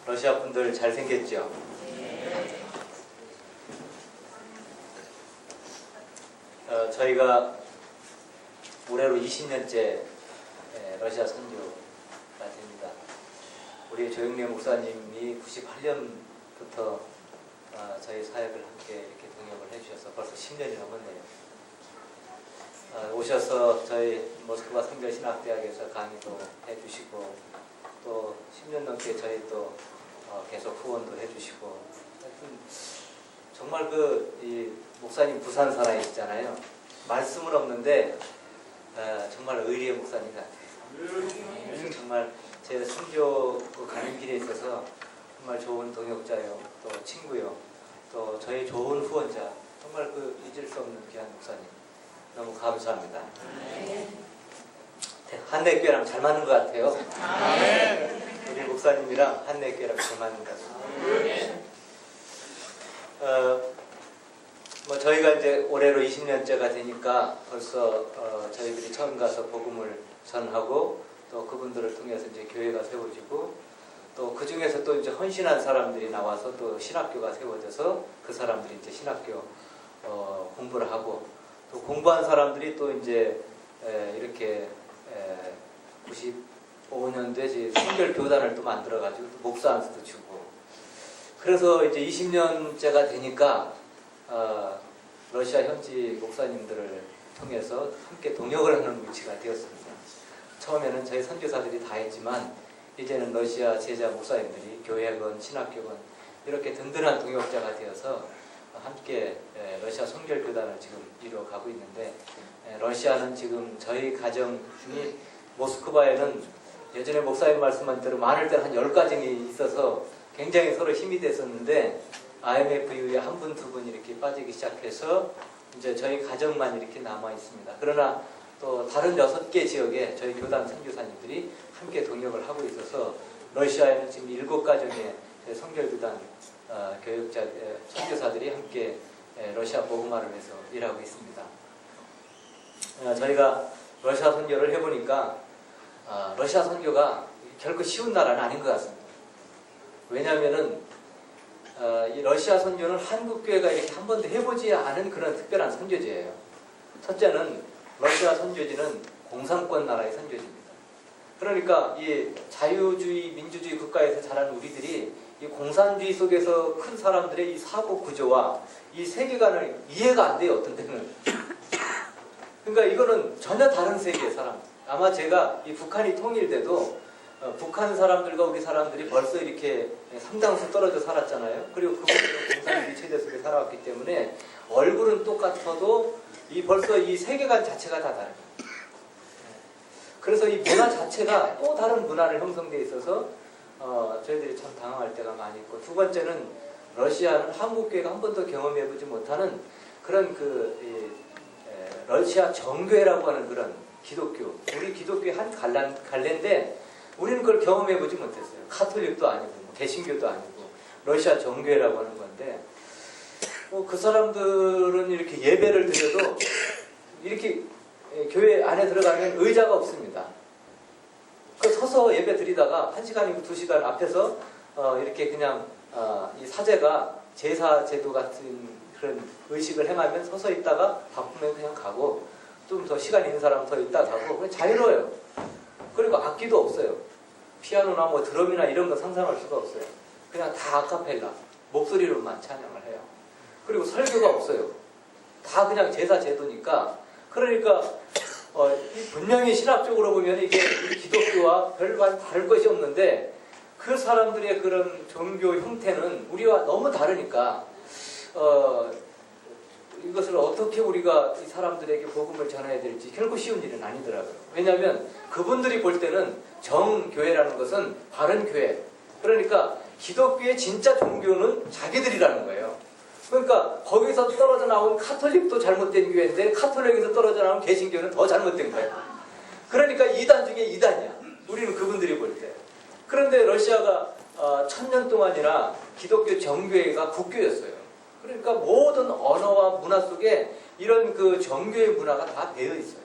러시아 분들 잘생겼죠? 저희가 올해로 20년째 러시아 선교가 됩니다. 우리 조영래 목사님이 98년부터 저희 사역을 함께 이렇게 동역을 해주셔서 벌써 10년이 넘었네요. 오셔서 저희 모스크바 선교신학대학에서 강의도 해주시고 또 10년 넘게 저희 또 계속 후원도 해주시고 하여튼 정말 이 목사님 부산 사나이시잖아요. 말씀은 없는데 정말 의리의 목사님 같아요. 정말 제 선교 가는 길에 있어서 정말 좋은 동역자요, 또 친구요, 또 저희 좋은 후원자, 정말 잊을 수 없는 귀한 목사님 너무 감사합니다. 한내교회랑 잘 맞는 것 같아요. 우리 목사님이랑 한내교회랑 잘 맞는 것 같습니다. 저희가 이제 올해로 20년째가 되니까 벌써 저희들이 처음 가서 복음을 전하고 또 그분들을 통해서 이제 교회가 세워지고 또 그 중에서 또 이제 헌신한 사람들이 나와서 또 신학교가 세워져서 그 사람들이 이제 신학교 공부를 하고 또 공부한 사람들이 또 이제 이렇게 95년도에 성결 교단을 또 만들어가지고 또 목사 안수도 주고 그래서 이제 20년째가 되니까 러시아 현지 목사님들을 통해서 함께 동역을 하는 위치가 되었습니다. 처음에는 저희 선교사들이 다 했지만 이제는 러시아 제자 목사님들이 교회건 신학교건 이렇게 든든한 동역자가 되어서 함께 러시아 성결교단을 지금 이루어가고 있는데 러시아는 지금 저희 가정이 모스크바에는 예전에 목사님 말씀한 대로 많을 때는 한 10가정이 있어서 굉장히 서로 힘이 됐었는데 IMF 이후에 한 분, 두 분 이렇게 빠지기 시작해서 이제 저희 가정만 이렇게 남아 있습니다. 그러나 또 다른 6개 지역에 저희 교단 선교사님들이 함께 동역을 하고 있어서 러시아에는 지금 7가정의 성결교단 교육자 선교사들이 함께 러시아 복음화를 해서 일하고 있습니다. 저희가 러시아 선교를 해보니까 러시아 선교가 결코 쉬운 나라는 아닌 것 같습니다. 왜냐하면은 이 러시아 선교는 한국 교회가 이렇게 한 번도 해보지 않은 그런 특별한 선교지예요. 첫째는 러시아 선교지는 공산권 나라의 선교지입니다. 그러니까 이 자유주의, 민주주의 국가에서 자란 우리들이 이 공산주의 속에서 큰 사람들의 이 사고 구조와 이 세계관을 이해가 안 돼요. 어떤 때는. 그러니까 이거는 전혀 다른 세계의 사람. 아마 제가 이 북한이 통일돼도 북한 사람들과 우리 사람들이 벌써 이렇게 상당수 떨어져 살았잖아요. 그리고 그분들은 공산주의 체제 속에 살아왔기 때문에 얼굴은 똑같아도 벌써 이 세계관 자체가 다 다릅니다. 그래서 이 문화 자체가 또 다른 문화를 형성되어 있어서 저희들이 참 당황할 때가 많이 있고, 두 번째는 러시아는 한국교회가 한 번도 경험해보지 못하는 그런 러시아 정교회라고 하는 그런 기독교, 우리 기독교의 한 갈래인데 우리는 그걸 경험해보지 못했어요. 카톨릭도 아니고 개신교도 아니고 러시아 정교회라고 하는 건데 그 사람들은 이렇게 예배를 드려도 이렇게 교회 안에 들어가면 의자가 없습니다. 서서 예배 드리다가 1시간이고 2시간 앞에서 이렇게 그냥 이 사제가 제사 제도 같은 그런 의식을 행하면 서서 있다가 바쁘면 그냥 가고 좀 더 시간 있는 사람은 더 있다 가고 그냥 자유로워요. 그리고 악기도 없어요. 피아노나 뭐 드럼이나 이런 거 상상할 수가 없어요. 그냥 다 아카펠라 목소리로만 찬양을 해요. 그리고 설교가 없어요. 다 그냥 제사 제도니까. 그러니까 분명히 신학적으로 보면 이게 기독교와 별반 다를 것이 없는데 그 사람들의 그런 종교 형태는 우리와 너무 다르니까 이것을 어떻게 우리가 이 사람들에게 복음을 전해야 될지 결코 쉬운 일은 아니더라고요. 왜냐하면 그분들이 볼 때는 정교회라는 것은 바른 교회, 그러니까 기독교의 진짜 종교는 자기들이라는 거예요. 그러니까 거기서 떨어져 나온 카톨릭도 잘못된 교회인데 카톨릭에서 떨어져 나온 개신교는 더 잘못된 거예요. 그러니까 2단 중에 2단이야. 우리는 그분들이 볼 때. 그런데 러시아가 1000년 동안이나 기독교 정교회가 국교였어요. 그러니까 모든 언어와 문화 속에 이런 그 정교의 문화가 다 배어 있어요.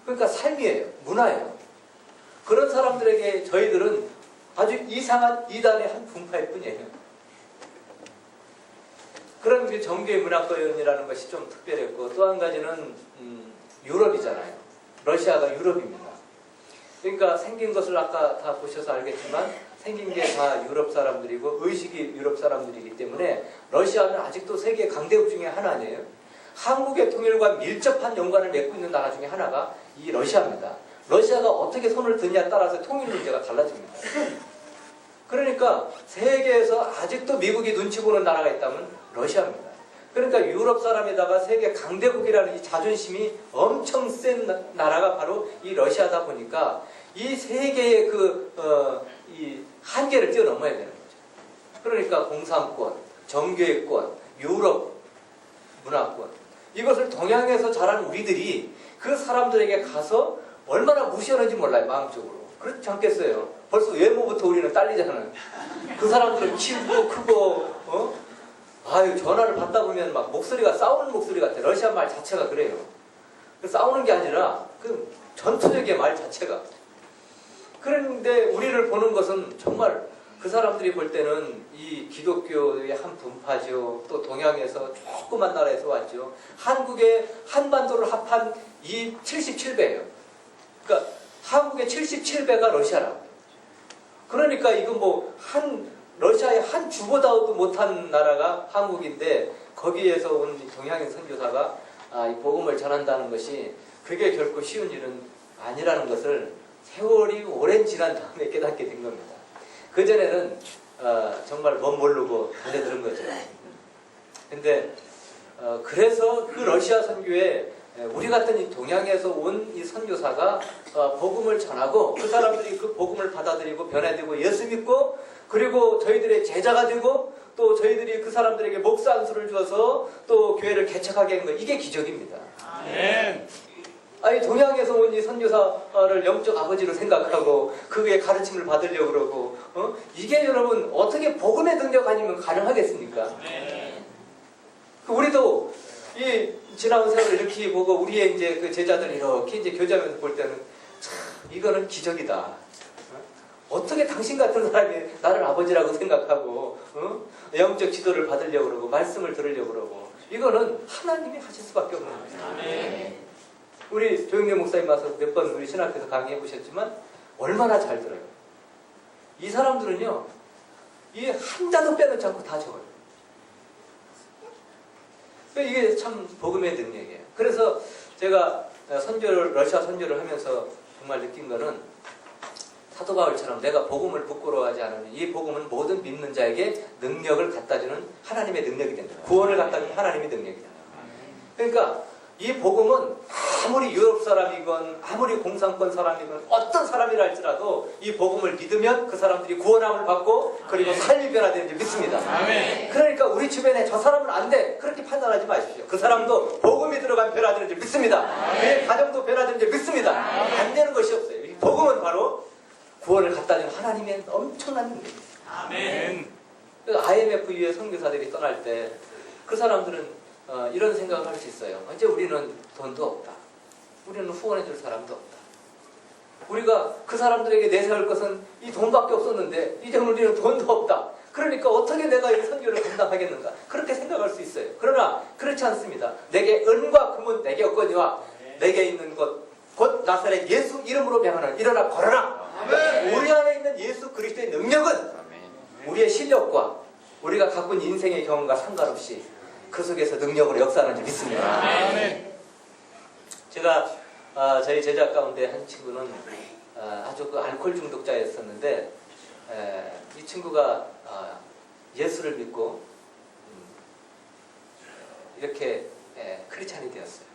그러니까 삶이에요. 문화예요. 그런 사람들에게 저희들은 아주 이상한 이단의 한 분파일 뿐이에요. 그런 그 정교의 문화권이라는 것이 좀 특별했고, 또 한 가지는 유럽이잖아요. 러시아가 유럽입니다. 그러니까 생긴 것을 아까 다 보셔서 알겠지만 생긴 게 다 유럽 사람들이고 의식이 유럽 사람들이기 때문에 러시아는 아직도 세계 강대국 중에 하나예요. 한국의 통일과 밀접한 연관을 맺고 있는 나라 중에 하나가 이 러시아입니다. 러시아가 어떻게 손을 드냐에 따라서 통일 문제가 달라집니다. 그러니까 세계에서 아직도 미국이 눈치 보는 나라가 있다면 러시아입니다. 그러니까 유럽 사람에다가 세계 강대국이라는 이 자존심이 엄청 센 나라가 바로 이 러시아다 보니까 이 세계의 이 한계를 뛰어넘어야 되는 거죠. 그러니까 공산권, 정교회권, 유럽 문화권, 이것을 동양에서 자란 우리들이 그 사람들에게 가서 얼마나 무시하는지 몰라요, 마음적으로. 그렇지 않겠어요? 벌써 외모부터 우리는 딸리잖아요. 그 사람들은 키우고 크고, 아유, 전화를 받다 보면 막 목소리가 싸우는 목소리 같아. 러시아 말 자체가 그래요. 싸우는 게 아니라 그 전투적인 말 자체가. 그런데 우리를 보는 것은 정말 그 사람들이 볼 때는 이 기독교의 한 분파죠. 또 동양에서 조그만 나라에서 왔죠. 한국의 한반도를 합한 이 77배예요. 그러니까 한국의 77배가 러시아라고. 그러니까 이거 러시아의 한 주보다도 못한 나라가 한국인데 거기에서 온 동양인 선교사가 이 복음을 전한다는 것이 그게 결코 쉬운 일은 아니라는 것을 세월이 오랜 지난 다음에 깨닫게 된 겁니다. 그전에는 정말 모르고 달려들은 거죠. 근데 그래서 그 러시아 선교에 우리 같은 이 동양에서 온 이 선교사가 복음을 전하고 그 사람들이 그 복음을 받아들이고 변화되고 예수 믿고 그리고 저희들의 제자가 되고 또 저희들이 그 사람들에게 목사 안수를 주어서 또 교회를 개척하게 하는 거, 이게 기적입니다. 아멘. 아니 동양에서 온 이 선교사를 영적 아버지로 생각하고 그의 가르침을 받으려고 그러고 이게 여러분 어떻게 복음의 능력 아니면 가능하겠습니까? 우리도 이 지나온 세월을 이렇게 보고 우리의 이제 그 제자들 이렇게 이제 교제하면서 볼 때는 참 이거는 기적이다. 어떻게 당신 같은 사람이 나를 아버지라고 생각하고 영적 지도를 받으려고 그러고 말씀을 들으려고 그러고 이거는 하나님이 하실 수밖에 없는 거예요. 우리 조영래 목사님 와서 몇 번 우리 신학교에서 강의해 보셨지만 얼마나 잘 들어요. 이 사람들은요, 이 한자도 빼놓지 않고 다 적어요. 이게 참 복음의 능력이에요. 그래서 제가 러시아 선교를 하면서 정말 느낀 거는 사도 바울처럼 내가 복음을 부끄러워하지 않으니 이 복음은 모든 믿는 자에게 능력을 갖다주는 하나님의 능력이 된다. 구원을 갖다주는 하나님의 능력이다. 그러니까 이 복음은 아무리 유럽 사람이건 아무리 공산권 사람이건 어떤 사람이라 할지라도 이 복음을 믿으면 그 사람들이 구원함을 받고 그리고 삶이 변화되는지 믿습니다. 아멘. 그러니까 우리 주변에 저 사람은 안 돼 그렇게 판단하지 마십시오. 그 사람도 복음이 들어가면 변화되는지 믿습니다. 그의 가정도 변화되는지 믿습니다. 안 되는 것이 없어요. 이 복음은 바로 구원을 갖다주는 하나님의 엄청난 능력입니다. 아멘. IMF 이후에 선교사들이 떠날 때 그 사람들은 이런 생각을 할 수 있어요. 이제 우리는 돈도 없다. 우리는 후원해줄 사람도 없다. 우리가 그 사람들에게 내세울 것은 이 돈밖에 없었는데 이제 우리는 돈도 없다. 그러니까 어떻게 내가 이 선교를 감당하겠는가? 그렇게 생각할 수 있어요. 그러나 그렇지 않습니다. 내게 은과 금은 내게 없거니와 내게 있는 것 곧 나사렛 예수 이름으로 명하는 일어나 걸어라. 아멘. 우리 안에 있는 예수 그리스도의 능력은 우리의 실력과 우리가 갖고 있는 인생의 경험과 상관없이 그 속에서 능력으로 역사하는지 믿습니다. 아멘. 제가 저희 제자 가운데 한 친구는 아주 그 알코올 중독자였었는데 이 친구가 예수를 믿고 이렇게 크리스찬이 되었어요.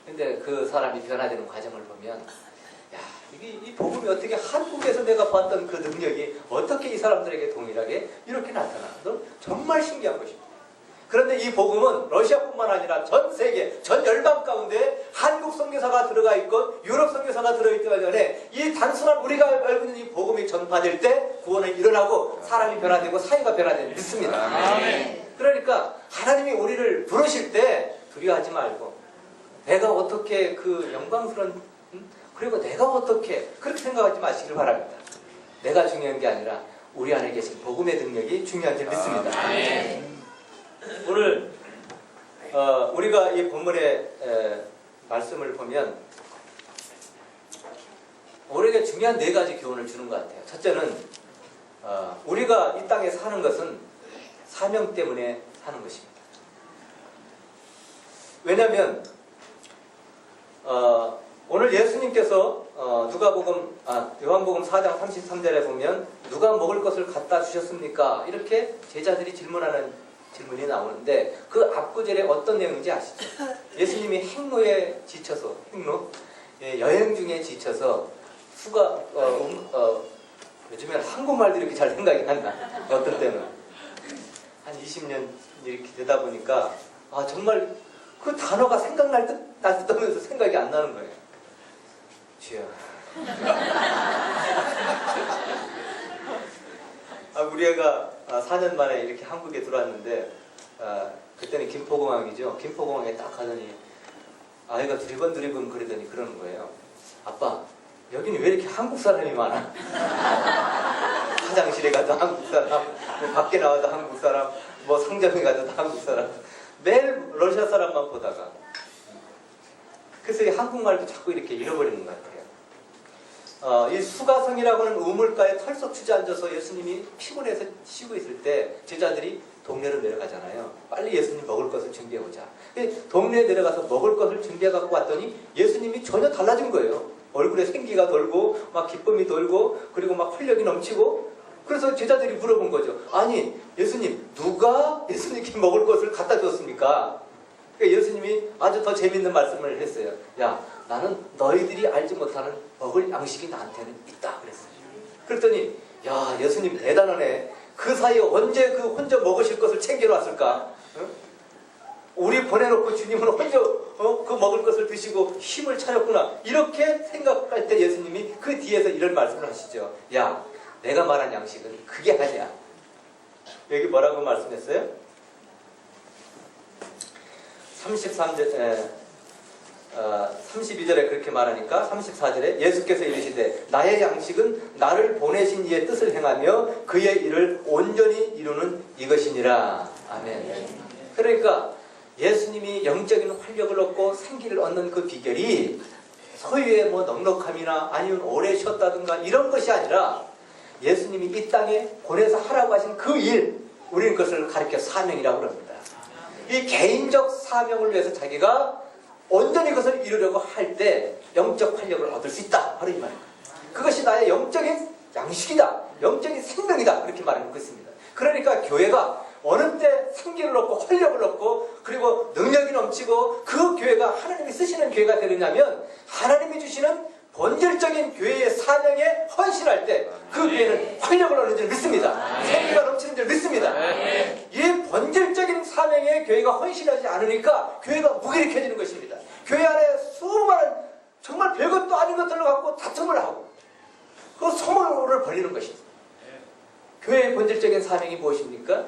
근데 그 사람이 변화되는 과정을 보면 이 복음이 어떻게 한국에서 내가 봤던 그 능력이 어떻게 이 사람들에게 동일하게 이렇게 나타나? 정말 신기한 것입니다. 그런데 이 복음은 러시아뿐만 아니라 전 세계, 전 열방 가운데 한국 선교사가 들어가 있건 유럽 선교사가 들어있기 전에 이 단순한 우리가 알고 있는 이 복음이 전파될 때 구원은 일어나고 사람이 변화되고 사회가 변화되는 믿습니다. 아멘. 그러니까 하나님이 우리를 부르실 때 두려워하지 말고 내가 어떻게 그 영광스러운 그리고 내가 어떻게 그렇게 생각하지 마시길 바랍니다. 내가 중요한 게 아니라 우리 안에 계신 복음의 능력이 중요한 줄 믿습니다. 오늘 우리가 이 본문의 말씀을 보면 우리에게 중요한 4가지 교훈을 주는 것 같아요. 첫째는 우리가 이 땅에 사는 것은 사명 때문에 사는 것입니다. 왜냐하면 오늘 예수님께서 요한복음 4장 33절에 보면 누가 먹을 것을 갖다 주셨습니까? 이렇게 제자들이 질문하는 질문이 나오는데 그 앞구절에 어떤 내용인지 아시죠? 예수님이 행로에 지쳐서 여행 중에 지쳐서 요즘에는 한국말도 이렇게 잘 생각이 안 나. 어떤 때는 한 20년 이렇게 되다 보니까 정말 그 단어가 생각날 듯 하면서 생각이 안 나는 거예요. 주여. 우리 애가 4년 만에 이렇게 한국에 들어왔는데 그때는 김포공항이죠. 김포공항에 딱 가더니 아이가 두리번 그러더니 그러는 거예요. 아빠, 여기는 왜 이렇게 한국 사람이 많아? 화장실에 가도 한국 사람, 뭐 밖에 나와도 한국 사람, 뭐 상점에 가도 한국 사람, 매일 러시아 사람만 보다가 그래서 이 한국말도 자꾸 이렇게 잃어버리는 것 같아요. 이 수가성이라고 하는 우물가에 털썩 주저앉아서 예수님이 피곤해서 쉬고 있을 때 제자들이 동네로 내려가잖아요. 빨리 예수님 먹을 것을 준비해보자. 동네에 내려가서 먹을 것을 준비해 갖고 왔더니 예수님이 전혀 달라진 거예요. 얼굴에 생기가 돌고 막 기쁨이 돌고 그리고 막 활력이 넘치고 그래서 제자들이 물어본 거죠. 아니 예수님 누가 예수님께 먹을 것을 갖다 줬습니까? 그러니까 예수님이 아주 더 재밌는 말씀을 했어요. 야 나는 너희들이 알지 못하는 먹을 양식이 나한테는 있다 그랬어요. 그랬더니 야 예수님 대단하네. 그 사이에 언제 그 혼자 먹으실 것을 챙겨놨을까? 응? 우리 보내놓고 주님은 혼자 그 먹을 것을 드시고 힘을 차렸구나. 이렇게 생각할 때 예수님이 그 뒤에서 이런 말씀을 하시죠. 야 내가 말한 양식은 그게 아니야. 여기 뭐라고 말씀했어요? 32절에 그렇게 말하니까 34절에 예수께서 이르시되 나의 양식은 나를 보내신 이의 뜻을 행하며 그의 일을 온전히 이루는 이것이니라. 아멘. 그러니까 예수님이 영적인 활력을 얻고 생기를 얻는 그 비결이 소유의 뭐 넉넉함이나 아니면 오래 쉬었다든가 이런 것이 아니라 예수님이 이 땅에 보내서 하라고 하신 그 일, 우리는 그것을 가리켜 사명이라고 합니다. 이 개인적 사명을 위해서 자기가 온전히 그것을 이루려고 할 때 영적 활력을 얻을 수 있다. 바로 이 말입니다. 그것이 나의 영적인 양식이다. 영적인 생명이다. 그렇게 말하고 있습니다. 그러니까 교회가 어느 때 생기를 얻고 활력을 얻고 그리고 능력이 넘치고 그 교회가 하나님이 쓰시는 교회가 되느냐면 하나님이 주시는 본질적인 교회의 사명에 헌신할 때 그 교회는 활력을 얻는 줄 믿습니다. 생기가 넘치는 줄 믿습니다. 이 본질적인 사명에 교회가 헌신하지 않으니까 교회가 무기력해지는 것입니다. 교회 안에 수많은 정말 별것도 아닌 것들을 갖고 다툼을 하고 그 소문을 벌리는 것입니다. 교회의 본질적인 사명이 무엇입니까?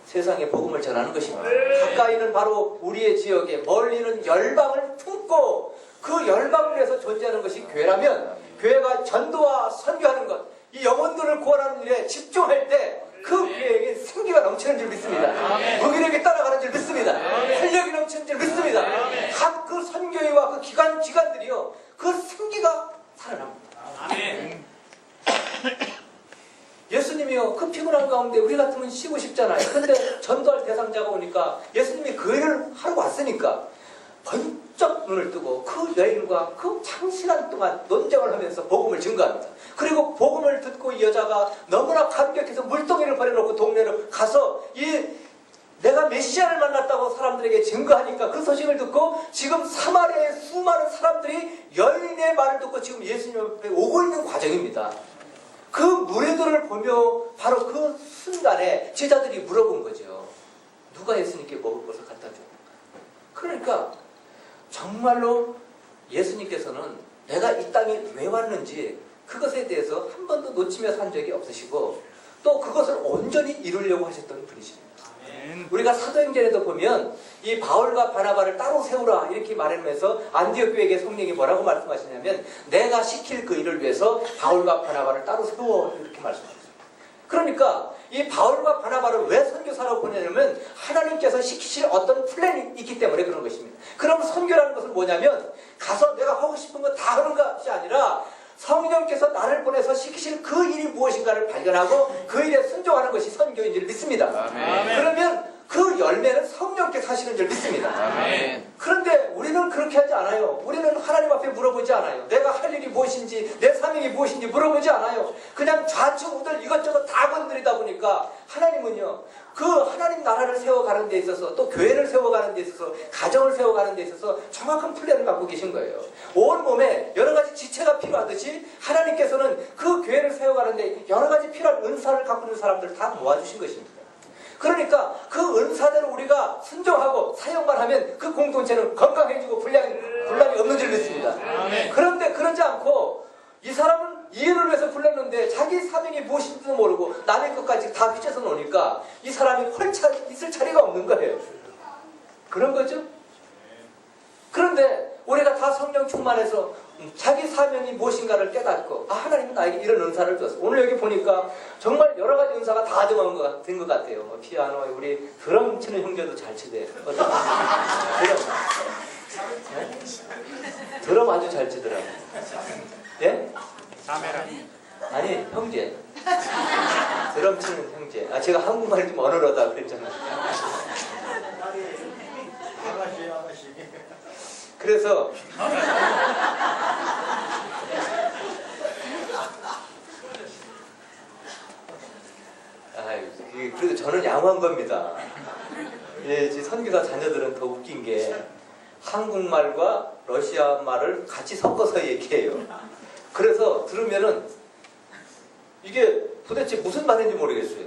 세상에 복음을 전하는 것입니다. 가까이는 바로 우리의 지역에, 멀리는 열방을 품고 그 열방을 위해서 존재하는 것이 교회라면 교회가 전도와 선교하는 것, 이 영혼들을 구원하는 일에 집중할 때 그 교회에게 생기가 넘치는 줄 믿습니다. 무기력이 따라가는 줄 믿습니다. 활력이 넘치는 줄 믿습니다. 각 그 선교회와 그 기관들이요 그 생기가 살아납니다. 예수님이요 그 피곤한 가운데 우리 같으면 쉬고 싶잖아요. 근데 전도할 대상자가 오니까 예수님이 그 일을 하러 왔으니까 번쩍 눈을 뜨고 그 여인과 그 장시간 동안 논쟁을 하면서 복음을 증거합니다. 그리고 복음을 듣고 이 여자가 너무나 감격해서 물동이를 버려놓고 동네로 가서 내가 메시아를 만났다고 사람들에게 증거하니까 그 소식을 듣고 지금 사마리아의 수많은 사람들이 여인의 말을 듣고 지금 예수님 앞에 오고 있는 과정입니다. 그 무리들을 보며 바로 그 순간에 제자들이 물어본 거죠. 누가 예수님께 먹을 것을 갖다 줘? 그러니까 정말로 예수님께서는 내가 이 땅에 왜 왔는지 그것에 대해서 한 번도 놓치며 산 적이 없으시고 또 그것을 온전히 이루려고 하셨던 분이십니다. 우리가 사도행전에도 보면 이 바울과 바나바를 따로 세우라 이렇게 말하면서 안디옥 교회의 성령이 뭐라고 말씀하시냐면 내가 시킬 그 일을 위해서 바울과 바나바를 따로 세워 이렇게 말씀하셨어요. 그러니까 이 바울과 바나바를 왜 선교사로 보내냐면 하나님께서 시키실 어떤 플랜이 있기 때문에 그런 것입니다. 그럼 선교라는 것은 뭐냐면 가서 내가 하고 싶은 거 다 하는 것이 아니라 성령께서 나를 보내서 시키실 그 일이 무엇인가를 발견하고 그 일에 순종하는 것이 선교인 줄 믿습니다. 아멘. 그러면 그 열매는 성령께서 하시는 줄 믿습니다. 아멘. 그런데 우리는 그렇게 하지 않아요. 우리는 하나님 앞에 물어보지 않아요. 내가 할 일이 무엇인지 내 사명이 무엇인지 물어보지 않아요. 그냥 좌충우돌 이것저것 다 건드리다 보니까 하나님은요. 그 하나님 나라를 세워가는 데 있어서 또 교회를 세워가는 데 있어서 가정을 세워가는 데 있어서 정확한 플랜을 갖고 계신 거예요. 온 몸에 여러 가지 지체가 필요하듯이 하나님께서는 그 교회를 세워가는 데 여러 가지 필요한 은사를 갖고 있는 사람들을 다 모아주신 것입니다. 그러니까 그 은사대로 우리가 순종하고 사용만 하면 그 공동체는 건강해지고 분란이 없는 줄 믿습니다. 그런데 그러지 않고 이 사람은 이 일을 위해서 불렀는데 자기 사명이 무엇인지도 모르고 남의 것까지 다 휘쳐서 노니까 이 사람이 있을 자리가 없는 거예요. 그런 거죠. 그런데 우리가 다 성령 충만해서 자기 사명이 무엇인가를 깨닫고 하나님은 나에게 이런 은사를 줬어. 오늘 여기 보니까 정말 여러 가지 은사가 다 된 것 같아요. 피아노, 우리 드럼 치는 형제도 잘 치대요. 드럼 아주 잘 치더라고요. 예? 아니, 형제. 드럼 치는 형제. 제가 한국말이 좀 어눌하다 그랬잖아요. 그래서 그래도 저는 양호한 겁니다. 예, 선교사 자녀들은 더 웃긴 게 한국말과 러시아 말을 같이 섞어서 얘기해요. 그래서 들으면은 이게 도대체 무슨 말인지 모르겠어요.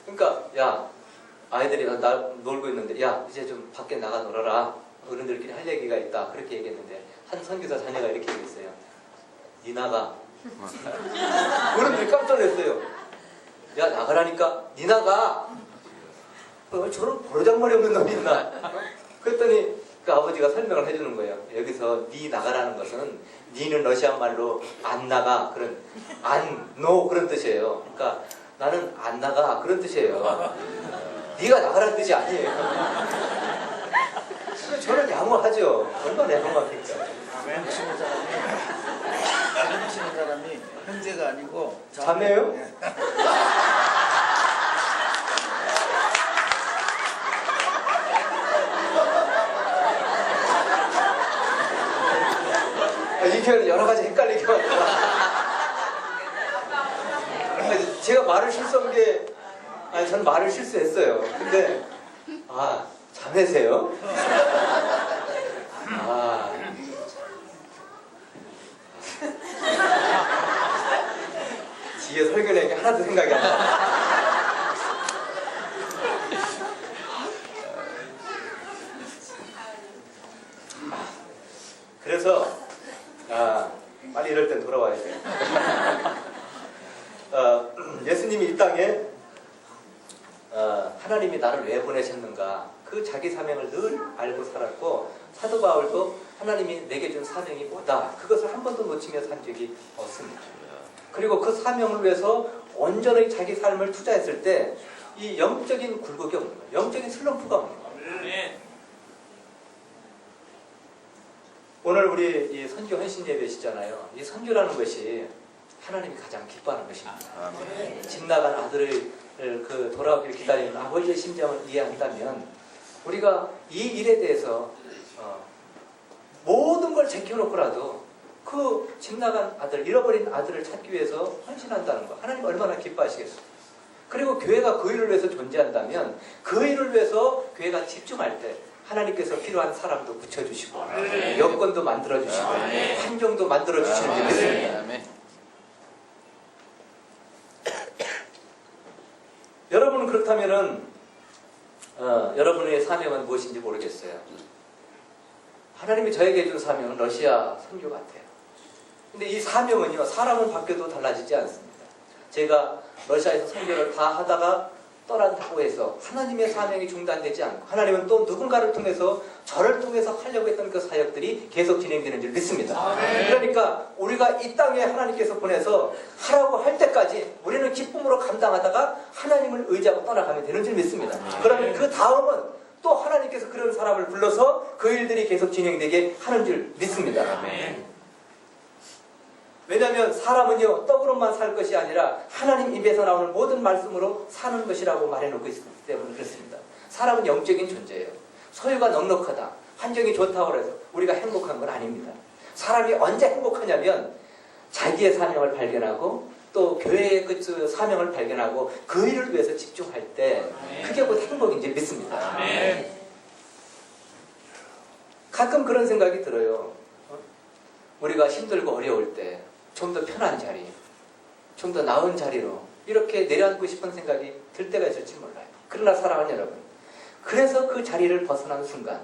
그러니까 야, 아이들이 나 놀고 있는데 야, 이제 좀 밖에 나가 놀아라. 어른들끼리 할 얘기가 있다. 그렇게 얘기했는데 한 선교사 자녀가 이렇게 얘기했어요. 니 나가. 어른들이 깜짝 놀랐어요. 야, 나가라니까. 니 나가. 저런 버르장머리 없는 놈이 있나. 그랬더니 그 아버지가 설명을 해주는 거예요. 여기서 니 나가라는 것은 니는 러시아 말로 안 나가 그런 노 그런 뜻이에요. 그러니까 나는 안 나가 그런 뜻이에요. 니가 나가라는 뜻이 아니에요. 저는 양호하죠. 얼마나 양호합니까? 치는 사람이 형제가 아니고 자매요? 네. 이 교회는 여러 가지 헷갈리게 합니다. 제가 말을 실수한 게 저는 말을 실수했어요. 근데 자매세요? 뒤에 설교낸 게 하나도 생각이 안 나. 그래서 빨리 이럴 땐 돌아와야 돼요. 예수님이 이 땅에 하나님이 나를 왜 보내셨는가 그 자기 사명을 늘 알고 살았고 사도 바울도 하나님이 내게 준 사명이 뭐다 그것을 한 번도 놓치며 산 적이 없습니다. 그리고 그 사명을 위해서 온전히 자기 삶을 투자했을 때 이 영적인 굴곡이 없는 거예요. 영적인 슬럼프가 없는 거예요. 오늘 우리 이 선교 헌신 예배시잖아요. 이 선교라는 것이 하나님이 가장 기뻐하는 것입니다. 집 나간 아들을 돌아오기를 기다리는 아버지의 심정을 이해한다면 우리가 이 일에 대해서 모든 걸 제껴놓고라도 그 집 나간 아들, 잃어버린 아들을 찾기 위해서 헌신한다는 거 하나님 얼마나 기뻐하시겠어요. 그리고 교회가 그 일을 위해서 존재한다면 그 일을 위해서 교회가 집중할 때 하나님께서 필요한 사람도 붙여주시고 여건도 만들어주시고 환경도 만들어주시는 줄 믿습니다. 여러분은 그렇다면은 여러분의 사명은 무엇인지 모르겠어요. 하나님이 저에게 준 사명은 러시아 선교 같아요. 근데 이 사명은요 사람은 바뀌어도 달라지지 않습니다. 제가 러시아에서 선교를 다 하다가 떠난다고 해서 하나님의 사명이 중단되지 않고 하나님은 또 누군가를 통해서 저를 통해서 하려고 했던 그 사역들이 계속 진행되는 줄 믿습니다. 그러니까 우리가 이 땅에 하나님께서 보내서 하라고 할 때까지 우리는 기쁨으로 감당하다가 하나님을 의지하고 떠나가면 되는 줄 믿습니다. 그러면 그 다음은 또 하나님께서 그런 사람을 불러서 그 일들이 계속 진행되게 하는 줄 믿습니다. 왜냐하면 사람은요 떡으로만 살 것이 아니라 하나님 입에서 나오는 모든 말씀으로 사는 것이라고 말해놓고 있기 때문에 그렇습니다. 사람은 영적인 존재예요. 소유가 넉넉하다, 환경이 좋다고 해서 우리가 행복한 건 아닙니다. 사람이 언제 행복하냐면 자기의 사명을 발견하고 또 교회의 그 사명을 발견하고 그 일을 위해서 집중할 때 그게 곧 행복인지 믿습니다. 가끔 그런 생각이 들어요. 우리가 힘들고 어려울 때 좀 더 편한 자리, 좀 더 나은 자리로 이렇게 내려앉고 싶은 생각이 들 때가 있을지 몰라요. 그러나 사랑하는 여러분, 그래서 그 자리를 벗어난 순간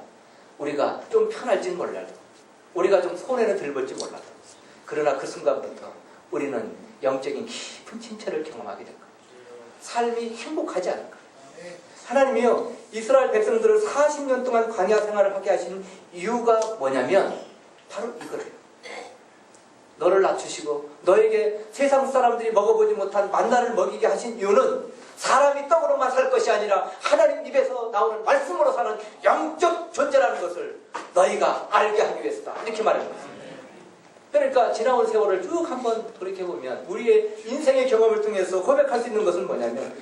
우리가 좀 편할지 몰라도, 우리가 좀 손해는 덜 볼지 몰라도, 그러나 그 순간부터 우리는 영적인 깊은 침체를 경험하게 될 겁니다. 삶이 행복하지 않을 거예요. 하나님이요 이스라엘 백성들을 40년 동안 광야 생활을 하게 하신 이유가 뭐냐면 바로 이거예요. 너를 낮추시고 너에게 세상 사람들이 먹어보지 못한 만나를 먹이게 하신 이유는 사람이 떡으로만 살 것이 아니라 하나님 입에서 나오는 말씀으로 사는 영적 존재라는 것을 너희가 알게 하기 위해서다. 이렇게 말합니다. 그러니까 지나온 세월을 쭉 한번 돌이켜보면 우리의 인생의 경험을 통해서 고백할 수 있는 것은 뭐냐면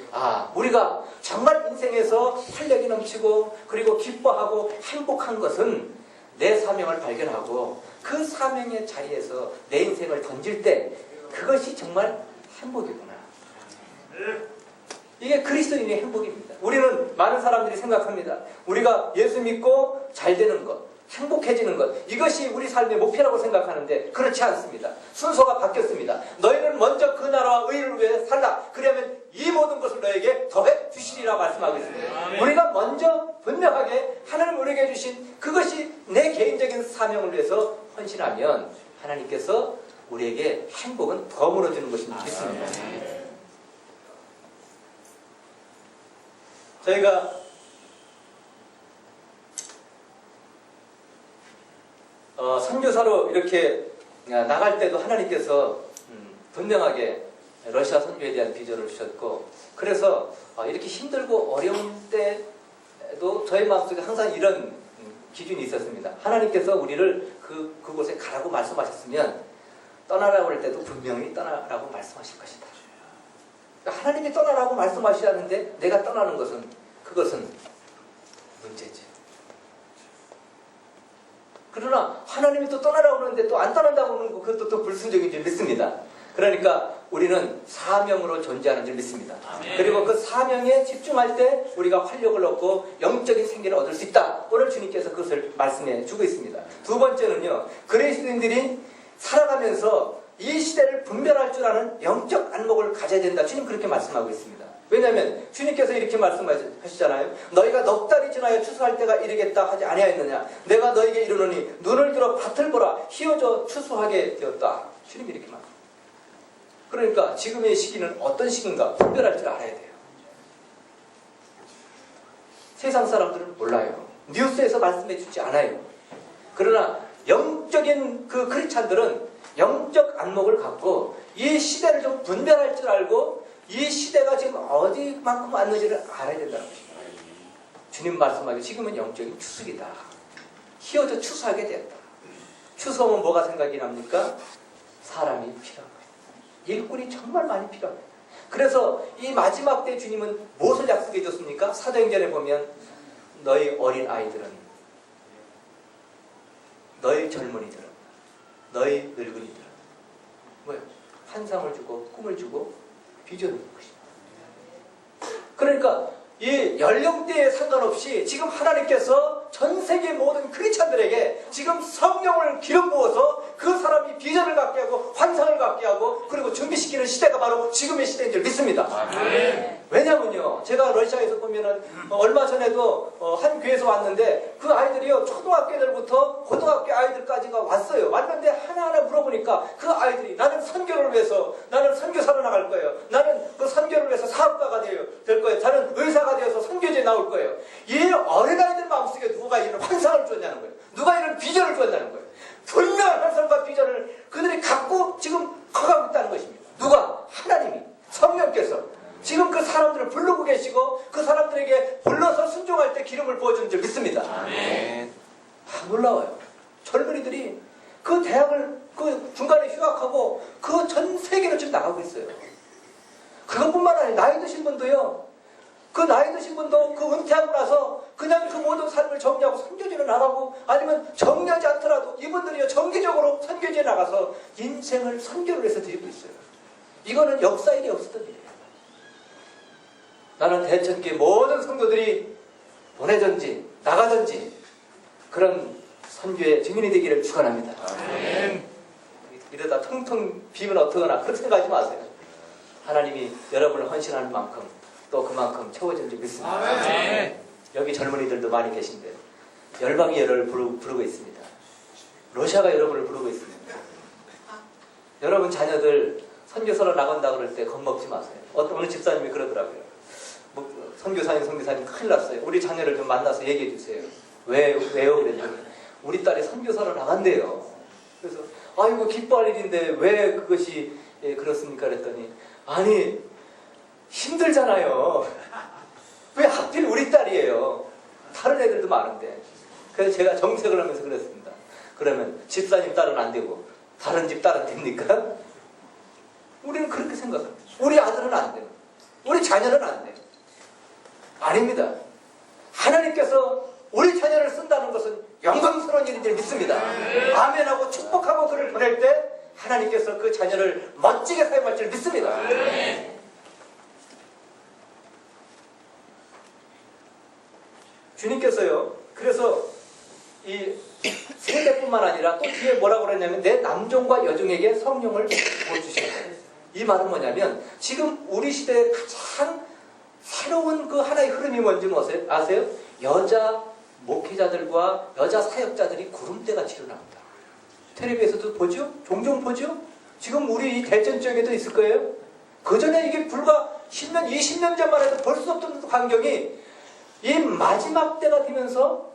우리가 정말 인생에서 활력이 넘치고 그리고 기뻐하고 행복한 것은 내 사명을 발견하고 그 사명의 자리에서 내 인생을 던질 때 그것이 정말 행복이구나. 이게 그리스도인의 행복입니다. 우리는 많은 사람들이 생각합니다. 우리가 예수 믿고 잘 되는 것, 행복해지는 것, 이것이 우리 삶의 목표라고 생각하는데 그렇지 않습니다. 순서가 바뀌었습니다. 너희는 먼저 그 나라와 의를 위해 살라. 그러면 이 모든 것을 너에게 더해 주시리라 말씀하고 있습니다. 우리가 먼저 분명하게 하나님 우리에게 주신 그것이 내 개인적인 사명을 위해서 헌신하면 하나님께서 우리에게 행복은 덤으로 주는 것인 줄 믿습니다. 저희가 선교사로 이렇게 나갈 때도 하나님께서 분명하게 러시아 선교에 대한 비전을 주셨고, 그래서 이렇게 힘들고 어려운 때도 저희 마음속에 항상 이런 기준이 있었습니다. 하나님께서 우리를 그곳에 가라고 말씀하셨으면 떠나라고 할 때도 분명히 떠나라고 말씀하실 것이다. 하나님이 떠나라고 말씀하시는데 내가 떠나는 것은 그것은 문제죠. 그러나 하나님이 또 떠나라고 하는데 또 안 떠난다고 하는 거 그것도 또 불순종인 줄 믿습니다. 그러니까 우리는 사명으로 존재하는 줄 믿습니다. 그리고 그 사명에 집중할 때 우리가 활력을 얻고 영적인 생기를 얻을 수 있다. 오늘 주님께서 그것을 말씀해 주고 있습니다. 두 번째는요, 그리스도인들이 살아가면서 이 시대를 분별할 줄 아는 영적 안목을 가져야 된다. 주님 그렇게 말씀하고 있습니다. 왜냐하면 주님께서 이렇게 말씀하시잖아요. 너희가 넉 달이 지나야 추수할 때가 이르겠다 하지 아니하였느냐. 내가 너에게 이르노니 눈을 들어 밭을 보라. 희어져 추수하게 되었다. 주님이 이렇게 말합니다. 그러니까 지금의 시기는 어떤 시기인가 분별할 줄 알아야 돼요. 세상 사람들은 몰라요. 뉴스에서 말씀해 주지 않아요. 그러나 영적인 그 크리스찬들은 영적 안목을 갖고 이 시대를 좀 분별할 줄 알고 이 시대가 지금 어디만큼 왔는지를 알아야 된다는 것입니다. 주님 말씀하기로 지금은 영적인 추수기다. 희어져 추수하게 되었다. 추수하면 뭐가 생각이 납니까? 사람이 필요한 거예요. 일꾼이 정말 많이 필요합니다. 그래서 이 마지막 때 주님은 무엇을 약속해 줬습니까? 사도행전에 보면 너희 어린 아이들은, 너희 젊은이들은, 너희 늙은이들은 뭐예요? 환상을 주고 꿈을 주고 비전을 주는 것입니다. 그러니까 이 연령대에 상관없이 지금 하나님께서 전 세계 모든 크리스찬들에게 지금 성령을 기름 부어서 그 사람이 비전을 갖게 하고 환상을 갖게 하고 그리고 준비시키는 시대가 바로 지금의 시대인 줄 믿습니다. 네. 왜냐면요, 제가 러시아에서 보면은 얼마 전에도 한 교회에서 왔는데 그 아이들이요, 초등학교 애들부터 고등학교 아이들까지가 왔어요. 왔는데 하나하나 물어보니까 그 아이들이 나는 선교를 위해서, 나는 선교사로 나갈 거예요. 나는 그 선교를 위해서 사업가가 될 거예요. 나는 의사가 되어서 선교제에 나올 거예요. 이 어린아이들 마음속에 누가 이런 환상을 주었냐는 거예요. 누가 이런 비전을 주었냐는 거예요. 분명한 환상과 비전을 그들이 갖고 지금 커가고 있다는 것입니다. 누가? 하나님이, 성령께서 지금 그 사람들을 부르고 계시고 그 사람들에게 불러서 순종할 때 기름을 부어주는 줄 믿습니다. 아멘. 놀라워요. 젊은이들이 그 대학을 그 중간에 휴학하고 그 전 세계로 지금 나가고 있어요. 그것뿐만 아니라 나이 드신 분도요. 그 나이 드신 분도 그 은퇴하고 나서 그냥 그 모든 삶을 정리하고 선교지로 나가고 아니면 정리하지 않더라도 이분들이요 정기적으로 선교지에 나가서 인생을 선교를 해서 드리고 있어요. 이거는 역사 일이 없었던 일이에요. 나는 대천교회 모든 성도들이 보내든지 나가든지 그런 선교의 증인이 되기를 축원합니다. 이러다 텅텅 비면 어떡하나 그렇게 생각하지 마세요. 하나님이 여러분을 헌신하는 만큼 또 그만큼 채워진 줄 믿습니다. 여기 젊은이들도 많이 계신데 열방이 여러분을 부르고 있습니다. 러시아가 여러분을 부르고 있습니다. 여러분 자녀들 선교사로 나간다 그럴 때 겁먹지 마세요. 어느 집사님이 그러더라고요. 선교사님 큰일 났어요. 우리 자녀를 좀 만나서 얘기해 주세요. 왜요? 그랬더니 우리 딸이 선교사로 나간대요. 그래서 아이고 기뻐할 일인데 왜 그것이 그렇습니까? 그랬더니 아니 힘들잖아요. 왜 하필 우리 딸이에요? 다른 애들도 많은데. 그래서 제가 정색을 하면서 그랬습니다. 그러면 집사님 딸은 안 되고 다른 집 딸은 됩니까? 우리는 그렇게 생각합니다. 우리 아들은 안 돼요. 우리 자녀는 안 돼요. 아닙니다. 하나님께서 우리 자녀를 쓴다는 것은 영광스러운 일인 줄 믿습니다. 아멘하고 축복하고 그를 보낼 때 하나님께서 그 자녀를 멋지게 사용할 줄 믿습니다. 주님께서요, 그래서 이 세대뿐만 아니라 또 뒤에 뭐라고 그랬냐면 내 남종과 여종에게 성령을 부어주시겠다. 이 말은 뭐냐면 지금 우리 시대에 가장 새로운 그 하나의 흐름이 뭔지 아세요? 여자 목회자들과 여자 사역자들이 구름대같이 일어납니다. 텔레비에서도 보죠? 종종 보죠? 지금 우리 이 대전 지역에도 있을 거예요. 그 전에 이게 불과 10년, 20년 전만 해도 볼 수 없던 환경이 이 마지막 때가 되면서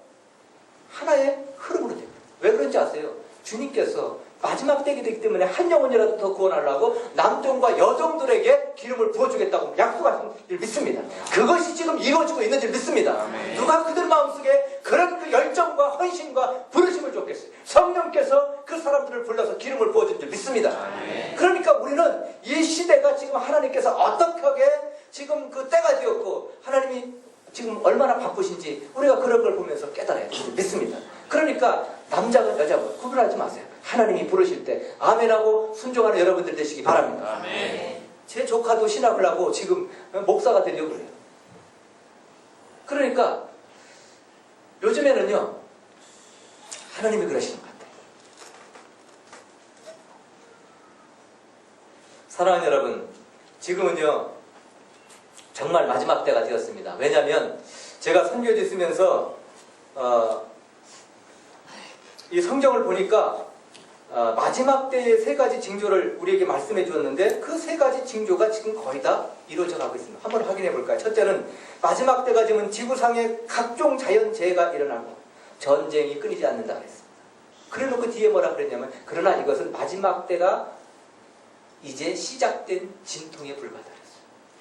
하나의 흐름으로 됩니다. 왜 그런지 아세요? 주님께서 마지막 때가 되기 때문에 한 영혼이라도 더 구원하려고 남종과 여종들에게 기름을 부어주겠다고 약속하신 줄 믿습니다. 그것이 지금 이루어지고 있는 줄 믿습니다. 누가 그들 마음속에 그런 그 열정과 헌신과 부르심을 줬겠어요? 성령께서 그 사람들을 불러서 기름을 부어준 줄 믿습니다. 그러니까 우리는 이 시대가 지금 하나님께서 어떻게 지금 그 때가 되었고 하나님이 지금 얼마나 바쁘신지 우리가 그런 걸 보면서 깨달아야 됩니다. 믿습니다. 그러니까 남자건 여자건 구분하지 마세요. 하나님이 부르실 때 아멘하고 순종하는 여러분들 되시기 바랍니다. 아멘. 제 조카도 신학을 하고 지금 목사가 되려고 그래요. 그러니까 요즘에는요 하나님이 그러시는 것 같아요. 사랑하는 여러분, 지금은요 정말 마지막 때가 되었습니다. 왜냐하면 제가 선교지 있으면서 이 성경을 보니까 마지막 때의 세 가지 징조를 우리에게 말씀해 주었는데 그 세 가지 징조가 지금 거의 다 이루어져 가고 있습니다. 한번 확인해 볼까요? 첫째는 마지막 때가 되면 지구상에 각종 자연재해가 일어나고 전쟁이 끊이지 않는다 그랬습니다. 그래놓고 뒤에 뭐라 그랬냐면 그러나 이것은 마지막 때가 이제 시작된 진통에 불과하다 그랬어요.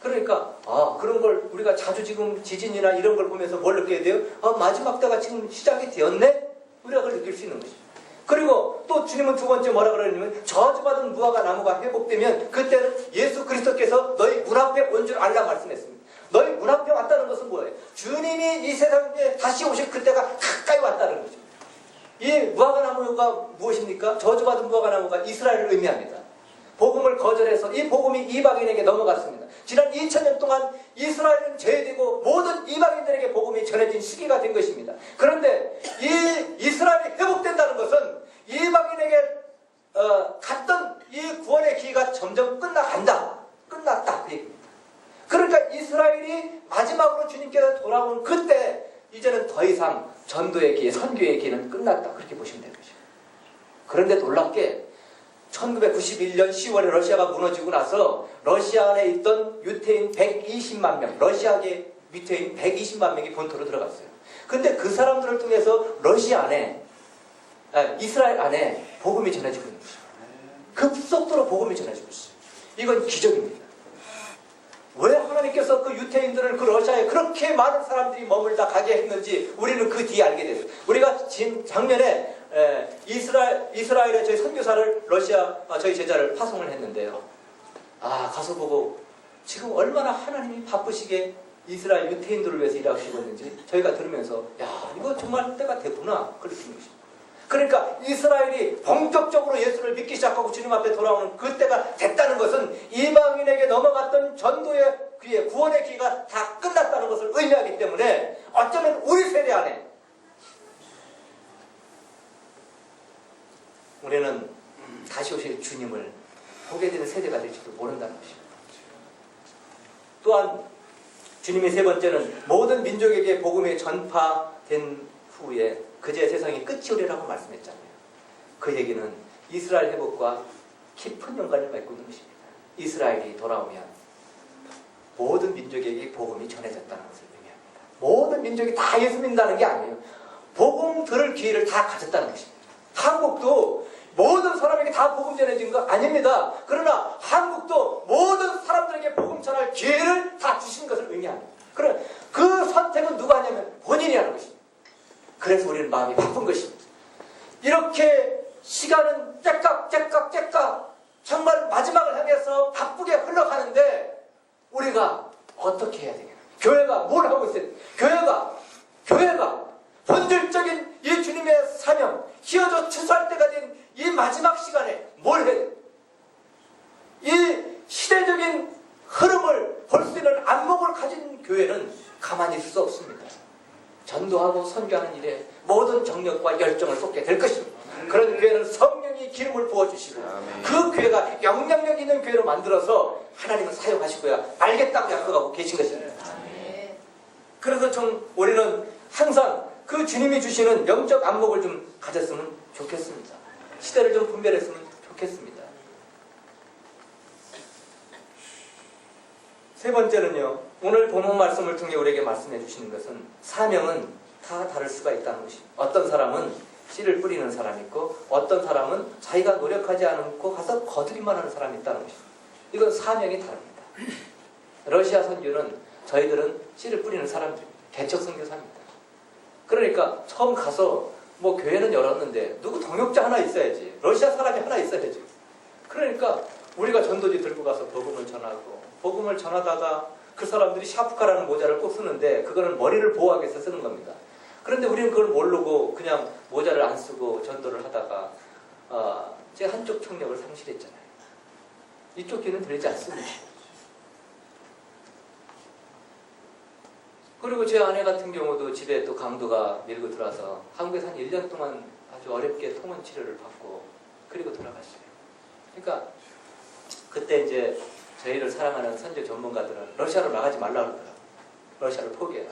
그러니까 그런 걸 우리가 자주 지금 지진이나 이런 걸 보면서 뭘 느껴야 돼요? 마지막 때가 지금 시작이 되었네? 우리가 그걸 느낄 수 있는 것입니다. 그리고 또 주님은 두 번째 뭐라 그러냐면 저주받은 무화과 나무가 회복되면 그때는 예수 그리스도께서 너희 문 앞에 온 줄 알라 말씀했습니다. 너희 문 앞에 왔다는 것은 뭐예요? 주님이 이 세상에 다시 오실 그때가 가까이 왔다는 거죠. 이 무화과 나무가 무엇입니까? 저주받은 무화과 나무가 이스라엘을 의미합니다. 복음을 거절해서 이 복음이 이방인에게 넘어갔습니다. 지난 2000년 동안 이스라엘은 제외되고 모든 이방인들에게 복음이 전해진 시기가 된 것입니다. 그런데 이 이스라엘이 회복된다는 것은 이방인에게 갔던 이 구원의 기회가 점점 끝나간다. 끝났다. 그 얘기입니다. 그러니까 이스라엘이 마지막으로 주님께서 돌아오는 그때 이제는 더 이상 전도의 기회, 선교의 기회는 끝났다. 그렇게 보시면 되는 것이죠. 그런데 놀랍게 1991년 10월에 러시아가 무너지고 나서 러시아 안에 있던 유태인 120만 명, 러시아계 유태인 120만 명이 본토로 들어갔어요. 근데 그 사람들을 통해서 러시아 안에, 이스라엘 안에 복음이 전해지고 있는 것이죠. 급속도로 복음이 전해지고 있어요. 이건 기적입니다. 왜 하나님께서 그 유태인들을 그 러시아에 그렇게 많은 사람들이 머물다 가게 했는지 우리는 그 뒤에 알게 됐어요. 우리가 작년에 이스라엘에 저희 선교사를 저희 제자를 파송을 했는데요. 가서 보고 지금 얼마나 하나님이 바쁘시게 이스라엘 유태인들을 위해서 일하시고 있는지 저희가 들으면서 이거 정말 때가 됐구나 그렇게 느낀 것입니다. 그러니까 이스라엘이 본격적으로 예수를 믿기 시작하고 주님 앞에 돌아오는 그때가 됐다는 것은 이방인에게 넘어갔던 전도의 기회, 구원의 기회가 다 끝났다는 것을 의미하기 때문에 어쩌면 우리 세대 안에 우리는 다시 오실 주님을 보게 되는 세대가 될지도 모른다는 것입니다. 또한 주님의 세 번째는 모든 민족에게 복음이 전파된 후에 그제 세상이 끝이 오리라고 말씀했잖아요. 그 얘기는 이스라엘 회복과 깊은 연관을 맺고 있는 것입니다. 이스라엘이 돌아오면 모든 민족에게 복음이 전해졌다는 것을 의미합니다. 모든 민족이 다 예수 믿는다는 게 아니에요. 복음 들을 기회를 다 가졌다는 것입니다. 한국도 모든 사람에게 다 복음 전해진 거 아닙니다. 그러나 한국도 모든 사람들에게 복음 전할 기회를 다 주신 것을 의미합니다. 그럼 그 선택은 누가 하냐면 본인이 하는 것입니다. 그래서 우리는 마음이 바쁜 것입니다. 이렇게 시간은 째깍 정말 마지막을 향해서 바쁘게 흘러가는데 우리가 어떻게 해야 되겠나? 교회가 뭘 하고 있어요? 교회가 본질적인 이 주님의 사명, 희어져 추수할 때가 된 이 마지막 시간에 뭘 해야 돼요? 이 시대적인 흐름을 볼 수 있는 안목을 가진 교회는 가만히 있을 수 없습니다. 전도하고 선교하는 일에 모든 정력과 열정을 쏟게 될 것입니다. 그런 교회는 성령이 기름을 부어주시고 그 교회가 영향력 있는 교회로 만들어서 하나님을 사용하시고야 알겠다고 약속하고 계신 것입니다. 그래서 우리는 항상 그 주님이 주시는 영적 안목을 좀 가졌으면 좋겠습니다. 시대를 좀 분별했으면 좋겠습니다. 세 번째는요, 오늘 본문 말씀을 통해 우리에게 말씀해 주시는 것은 사명은 다 다를 수가 있다는 것입니다. 어떤 사람은 씨를 뿌리는 사람이 있고 어떤 사람은 자기가 노력하지 않고 가서 거두기만 하는 사람이 있다는 것입니다. 이건 사명이 다릅니다. 러시아 선교는 저희들은 씨를 뿌리는 사람들입니다. 개척 선교사입니다. 그러니까 처음 가서 교회는 열었는데 누구 동역자 하나 있어야지. 러시아 사람이 하나 있어야지. 그러니까 우리가 전도지 들고 가서 복음을 전하고 복음을 전하다가 그 사람들이 샤프카라는 모자를 꼭 쓰는데 그거는 머리를 보호하기 위해서 쓰는 겁니다. 그런데 우리는 그걸 모르고 그냥 모자를 안 쓰고 전도를 하다가 제 한쪽 청력을 상실했잖아요. 이쪽 귀는 들리지 않습니다. 그리고 제 아내 같은 경우도 집에 또 강도가 밀고 들어와서 한국에서 한 1년 동안 아주 어렵게 통원 치료를 받고 그리고 돌아갔어요. 그러니까 그때 이제 저희를 사랑하는 선교 전문가들은 러시아로 나가지 말라고 그러더라고요. 러시아를 포기해라.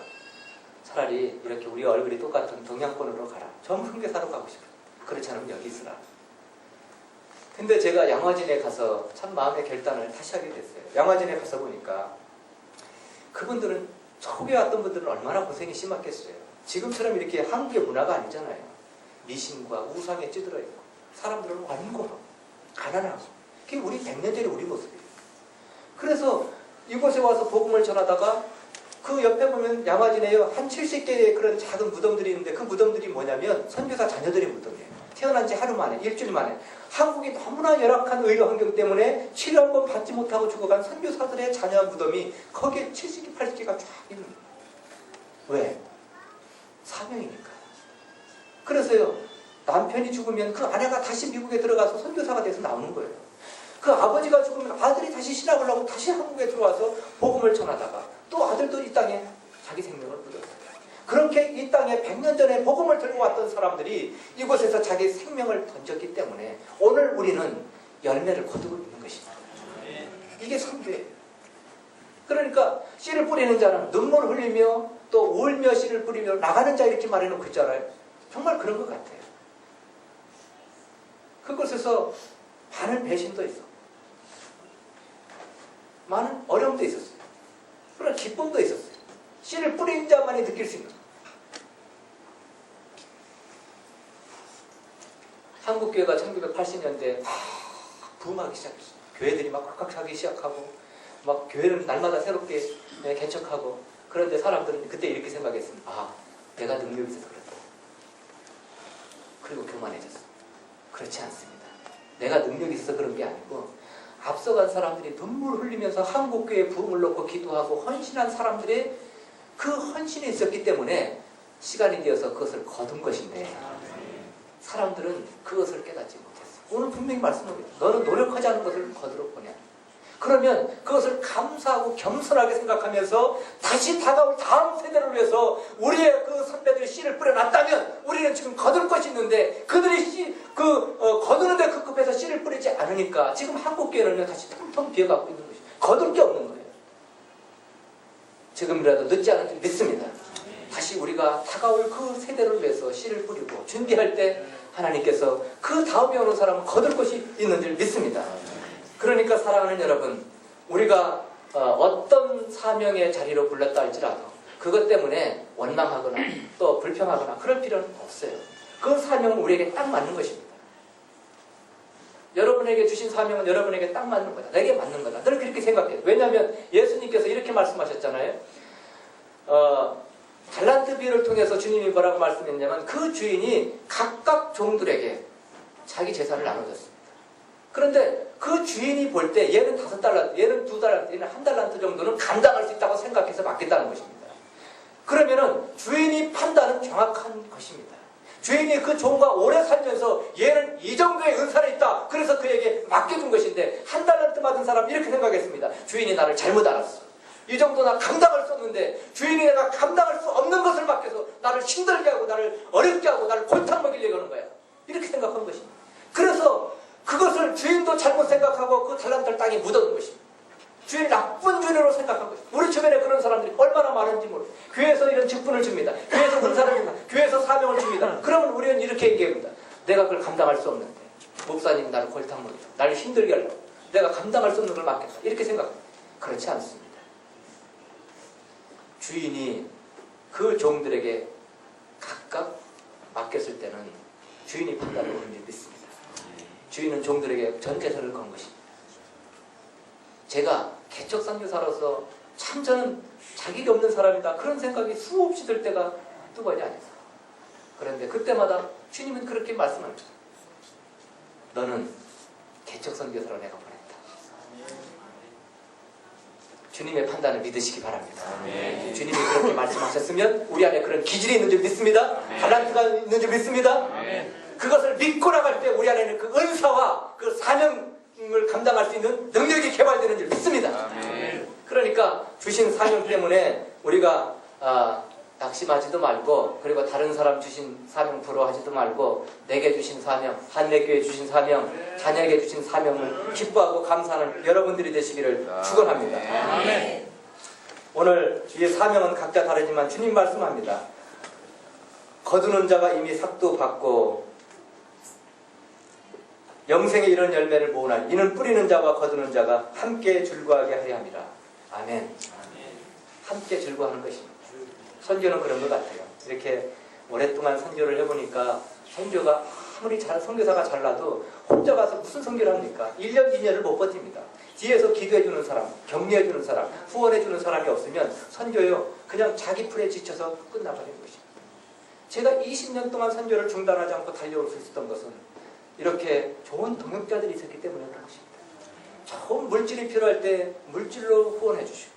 차라리 이렇게 우리 얼굴이 똑같은 동양권으로 가라. 전 선교사로 가고 싶어요. 그렇지 않으면 여기 있으라. 근데 제가 양화진에 가서 참 마음의 결단을 다시 하게 됐어요. 양화진에 가서 보니까 그분들은 초기에 왔던 분들은 얼마나 고생이 심했겠어요. 지금처럼 이렇게 한국의 문화가 아니잖아요. 미신과 우상에 찌들어 있고 사람들은 완고하고 가난하고 그게 우리 100년 전의 우리 모습이에요. 그래서 이곳에 와서 복음을 전하다가 그 옆에 보면 양화진에요. 한 70개의 그런 작은 무덤들이 있는데 그 무덤들이 뭐냐면 선교사 자녀들의 무덤이에요. 태어난 지 하루 만에, 일주일 만에 한국이 너무나 열악한 의료 환경 때문에 치료 한 번 받지 못하고 죽어간 선교사들의 자녀 무덤이 거기에 70개, 80개가 쫙 있는 거예요. 왜? 사명이니까. 그래서요, 남편이 죽으면 그 아내가 다시 미국에 들어가서 선교사가 돼서 나오는 거예요. 그 아버지가 죽으면 아들이 다시 신학을 하고 다시 한국에 들어와서 복음을 전하다가 또 아들도 이 땅에 자기 생명을 묻었어요. 그렇게 이 땅에 100년 전에 복음을 들고 왔던 사람들이 이곳에서 자기 생명을 던졌기 때문에 오늘 우리는 열매를 거두고 있는 것입니다. 이게 선교예요. 그러니까 씨를 뿌리는 자는 눈물을 흘리며 또 울며 씨를 뿌리며 나가는 자 이렇게 말해놓고 있잖아요. 정말 그런 것 같아요. 그곳에서 많은 배신도 있어. 많은 어려움도 있었어요. 그런 기쁨도 있었어요. 씨를 뿌린 자만이 느낄 수 있는. 한국교회가 1980년대에 막 부흥하기 시작했어요. 교회들이 막 꽉꽉 차기 시작하고 막 교회는 날마다 새롭게 개척하고 그런데 사람들은 그때 이렇게 생각했습니다. 아, 내가 능력이 있어서 그렇다. 그리고 교만해졌어. 그렇지 않습니다. 내가 능력이 있어서 그런 게 아니고 앞서간 사람들이 눈물 흘리면서 한국교회에 부흥을 놓고 기도하고 헌신한 사람들의 그 헌신이 있었기 때문에 시간이 되어서 그것을 거둔 것인데 사람들은 그것을 깨닫지 못했어. 오늘 분명히 말씀합니다. 너는 노력하지 않은 것을 거두러 보냐. 그러면 그것을 감사하고 겸손하게 생각하면서 다시 다가올 다음 세대를 위해서 우리의 그 선배들이 씨를 뿌려놨다면 우리는 지금 거둘 것이 있는데 그들이 거두는데 급급해서 씨를 뿌리지 않으니까 지금 한국교회는 다시 텅텅 비어가고 있는 것이 거둘 게 없는 거예요. 지금이라도 늦지 않은 줄 믿습니다. 다시 우리가 다가올 그 세대를 위해서 씨를 뿌리고 준비할 때 하나님께서 그 다음에 오는 사람은 거둘 것이 있는 줄 믿습니다. 그러니까 사랑하는 여러분, 우리가 어떤 사명의 자리로 불렀다 할지라도 그것 때문에 원망하거나 또 불평하거나 그럴 필요는 없어요. 그 사명은 우리에게 딱 맞는 것입니다. 여러분에게 주신 사명은 여러분에게 딱 맞는 거다. 내게 맞는 거다. 늘 그렇게 생각해요. 왜냐하면 예수님께서 이렇게 말씀하셨잖아요. 달란트 비유를 통해서 주님이 뭐라고 말씀했냐면 그 주인이 각각 종들에게 자기 재산을 나눠줬습니다. 그런데 그 주인이 볼 때 얘는 5달란트, 얘는 2달란트, 얘는 1달란트 정도는 감당할 수 있다고 생각해서 맡겠다는 것입니다. 그러면은 주인이 판단은 정확한 것입니다. 주인이 그 종과 오래 살면서 얘는 이 정도의 은사가 있다. 그래서 그에게 맡겨준 것인데 1달란트 받은 사람 이렇게 생각했습니다. 주인이 나를 잘못 알았어. 이 정도 나 감당할 수 없는데 주인이 내가 감당할 수 없는 것을 맡겨서 나를 힘들게 하고 나를 어렵게 하고 나를 골탕 먹이려고 하는 거야. 이렇게 생각한 것입니다. 그래서 그것을 주인도 잘못 생각하고 그 달란트를 땅에 묻어둔 것입니다. 주인이 나쁜 주인으로 생각한 것입니다. 우리 주변에 그런 사람들이 얼마나 많은지 모르고 교회에서 이런 직분을 줍니다. 교회에서 은사를 줍니다. 교회에서 사명을 줍니다. 그러면 우리는 이렇게 얘기합니다. 내가 그걸 감당할 수 없는데 목사님이 나를 골탕 먹이다. 나를 힘들게 하려고. 내가 감당할 수 없는 걸 맡겠다. 이렇게 생각합니다. 그렇지 않습니다. 주인이 그 종들에게 각각 맡겼을 때는 주인이 판단을 옳은지 믿습니다. 주인은 종들에게 전 재산을 건 것입니다. 제가 개척 선교사로서 참 저는 자격이 없는 사람이다 그런 생각이 수없이 들 때가 한두 번이 아니었어요. 그런데 그때마다 주님은 그렇게 말씀합니다. 너는 개척 선교사로 내가 보냈다. 주님의 판단을 믿으시기 바랍니다. 주님이 그렇게 말씀하셨으면 우리 안에 그런 기질이 있는 줄 믿습니다. 달란트가 있는 줄 믿습니다. 그것을 믿고 나갈 때 우리 안에는 그 은사와 그 사명을 감당할 수 있는 능력이 개발되는 줄 믿습니다. 그러니까 주신 사명 때문에 우리가 낙심하지도 말고 그리고 다른 사람 주신 사명 부러워하지도 말고 내게 주신 사명, 한내교회 주신 사명, 자녀에게 주신 사명을 기뻐하고 감사하는 여러분들이 되시기를 축원합니다. 오늘 이 사명은 각자 다르지만 주님 말씀합니다. 거두는 자가 이미 삭도 받고 영생에 이런 열매를 모으나니 이는 뿌리는 자와 거두는 자가 함께 즐거워하게 하려 함이라. 아멘. 함께 즐거워하는 것입니다. 선교는 그런 것 같아요. 이렇게 오랫동안 선교를 해보니까 선교가 아무리 선교사가 잘나도 혼자 가서 무슨 선교를 합니까? 1년, 2년을 못 버팁니다. 뒤에서 기도해주는 사람, 격려해주는 사람, 후원해주는 사람이 없으면 선교요 그냥 자기 풀에 지쳐서 끝나버리는 것입니다. 제가 20년 동안 선교를 중단하지 않고 달려올 수 있었던 것은 이렇게 좋은 동역자들이 있었기 때문에 그런 것입니다. 좋은 물질이 필요할 때 물질로 후원해 주시고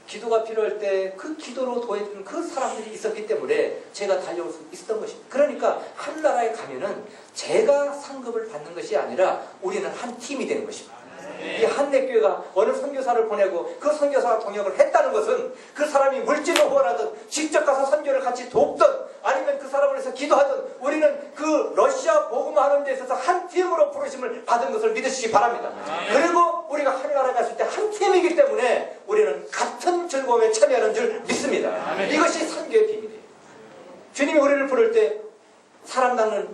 기도가 필요할 때 그 기도로 도와주는 그 사람들이 있었기 때문에 제가 달려올 수 있었던 것입니다. 그러니까 한 나라에 가면은 제가 상급을 받는 것이 아니라 우리는 한 팀이 되는 것입니다. 이 한내교회가 어느 선교사를 보내고 그 선교사가 동역을 했다는 것은 그 사람이 물질로 후원하든 직접 가서 선교를 같이 돕든 아니면 그 사람을 위해서 기도하든 우리는 그 러시아 복음하는 데 있어서 한 팀으로 부르심을 받은 것을 믿으시기 바랍니다. 그리고 우리가 하늘나라에 갔을 때 한 팀이기 때문에 우리는 같은 즐거움에 참여하는 줄 믿습니다. 이것이 선교의 비밀이에요. 주님이 우리를 부를 때 사람 낚는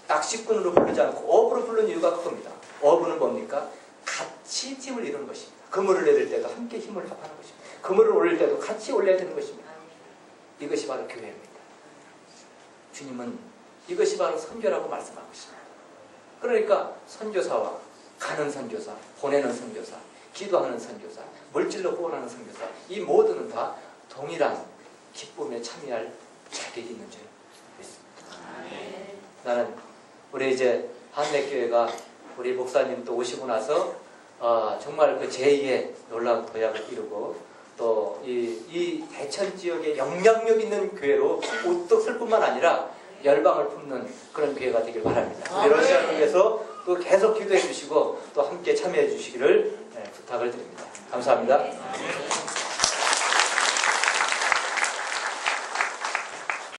낚시꾼으로 부르지 않고 어부로 부르는 이유가 그겁니다. 어부는 뭡니까? 같이 팀을 이루는 것입니다. 그물을 내릴 때도 함께 힘을 합하는 것입니다. 그물을 올릴 때도 같이 올려야 되는 것입니다. 이것이 바로 교회입니다. 주님은 이것이 바로 선교라고 말씀하고 있습니다. 그러니까 선교사와 가는 선교사, 보내는 선교사, 기도하는 선교사, 물질로 구원하는 선교사, 이 모두는 다 동일한 기쁨에 참여할 자격이 있는 줄 믿습니다. 나는 우리 이제 한내교회가 우리 목사님 또 오시고 나서 정말 그 제2의 놀라운 도약을 이루고 또 이 대천 지역에 영향력 있는 교회로 우뚝 설 뿐만 아니라 열방을 품는 그런 교회가 되길 바랍니다. 우리 러시아를 위해서 또 계속 기도해 주시고 또 함께 참여해 주시기를 부탁을 드립니다. 감사합니다.